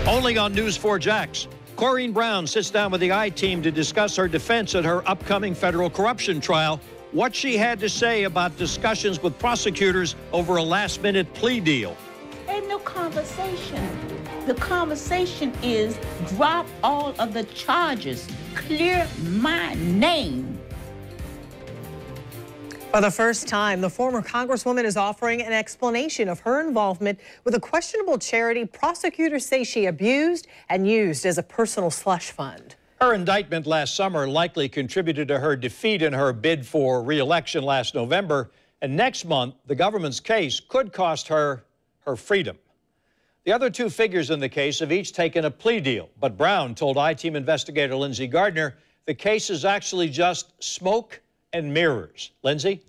Only on News 4 Jax. Corrine Brown sits down with the I-Team to discuss her defense at her upcoming federal corruption trial, what she had to say about discussions with prosecutors over a last-minute plea deal. Ain't no conversation. The conversation is drop all of the charges, clear my name. For the first time, the former Congresswoman is offering an explanation of her involvement with a questionable charity prosecutors say she abused and used as a personal slush fund. Her indictment last summer likely contributed to her defeat in her bid for re-election last November, and next month, the government's case could cost her her freedom. The other two figures in the case have each taken a plea deal, but Brown told I-Team investigator Lindsey Gardner the case is actually just smoke and mirrors. Lindsay?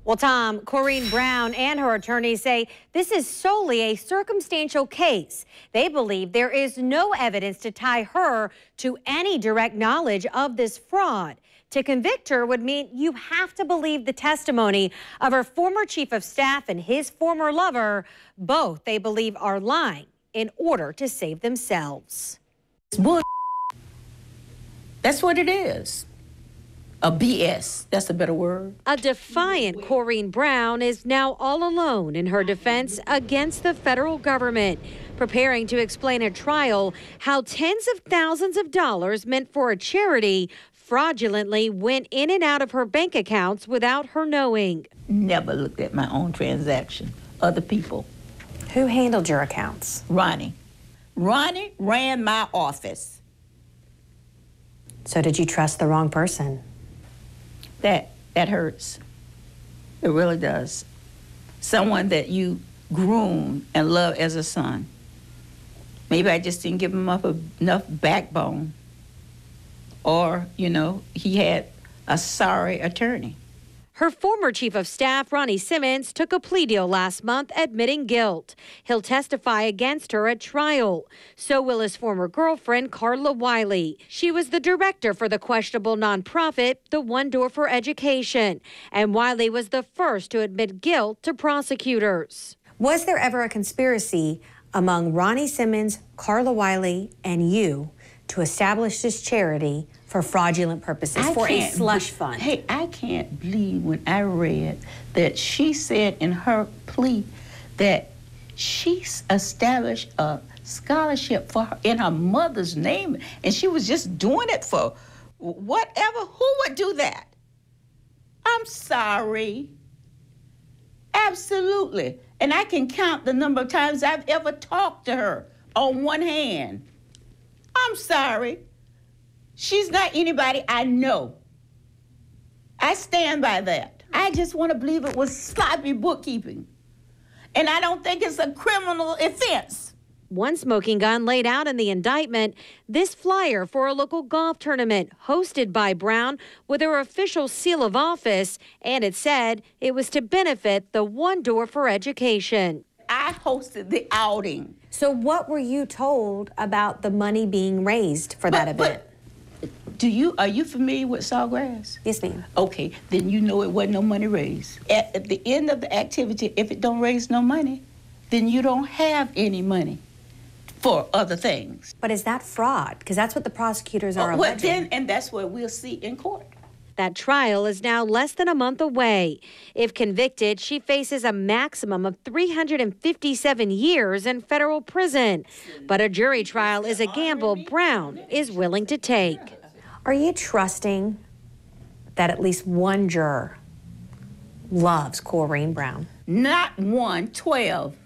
Well, Tom, Corrine Brown and her attorneys say this is solely a circumstantial case. They believe there is no evidence to tie her to any direct knowledge of this fraud. To convict her would mean you have to believe the testimony of her former chief of staff and his former lover. Both, they believe, are lying in order to save themselves. It's bull. That's what it is. A BS. That's a better word. A defiant Corrine Brown is now all alone in her defense against the federal government, preparing to explain at trial how tens of thousands of dollars meant for a charity fraudulently went in and out of her bank accounts without her knowing. Never looked at my own transaction. Other people. Who handled your accounts? Ronnie. Ronnie ran my office. So did you trust the wrong person? That hurts. It really does. Someone that you groom and love as a son. Maybe I just didn't give him up enough backbone. Or, you know, he had a sorry attorney. Her former chief of staff, Ronnie Simmons, took a plea deal last month admitting guilt. He'll testify against her at trial. So will his former girlfriend, Carla Wiley. She was the director for the questionable nonprofit, the One Door for Education. And Wiley was the first to admit guilt to prosecutors. Was there ever a conspiracy among Ronnie Simmons, Carla Wiley, and you to establish this charity for fraudulent purposes, for a slush fund? Hey, I can't believe when I read that she said in her plea that she established a scholarship for her in her mother's name, and she was just doing it for whatever. Who would do that? I'm sorry. Absolutely. And I can count the number of times I've ever talked to her on one hand. I'm sorry. She's not anybody I know. I stand by that. I just want to believe it was sloppy bookkeeping. And I don't think it's a criminal offense. One smoking gun laid out in the indictment, this flyer for a local golf tournament hosted by Brown with her official seal of office, and it said it was to benefit the One Door for Education. I hosted the outing. So what were you told about the money being raised for that event? Are you familiar with Sawgrass? Yes, ma'am. Okay, then you know it wasn't no money raised. At the end of the activity, if it don't raise no money, then you don't have any money for other things. But is that fraud? Because that's what the prosecutors are alleging. And that's what we'll see in court. That trial is now less than a month away. If convicted, she faces a maximum of 357 years in federal prison. But a jury trial is a gamble Brown is willing to take. Are you trusting that at least one juror loves Corrine Brown? Not one, 12.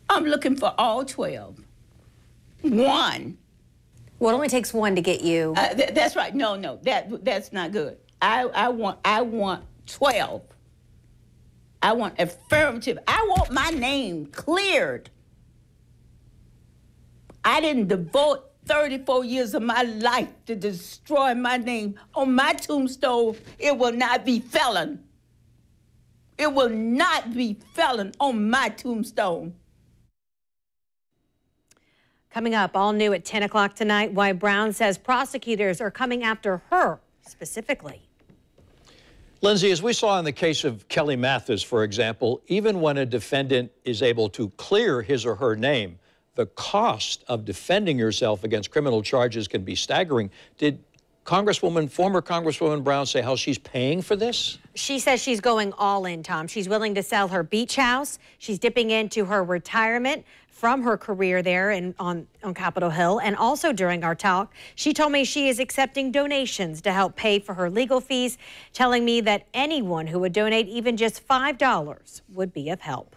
I'm looking for all 12. One. Well, it only takes one to get you. That's right. No, that's not good. I want 12. I want affirmative. I want my name cleared. I didn't devote 34 years of my life to destroy my name. On my tombstone, it will not be felon. It will not be felon on my tombstone. Coming up, all new at 10 o'clock tonight, why Brown says prosecutors are coming after her specifically. Lindsay, as we saw in the case of Kelly Mathis, for example, even when a defendant is able to clear his or her name, the cost of defending yourself against criminal charges can be staggering. Did former Congresswoman Brown say how she's paying for this? She says she's going all in, Tom. She's willing to sell her beach house. She's dipping into her retirement from her career there on Capitol Hill. And also during our talk, she told me she is accepting donations to help pay for her legal fees, telling me that anyone who would donate even just $5 would be of help.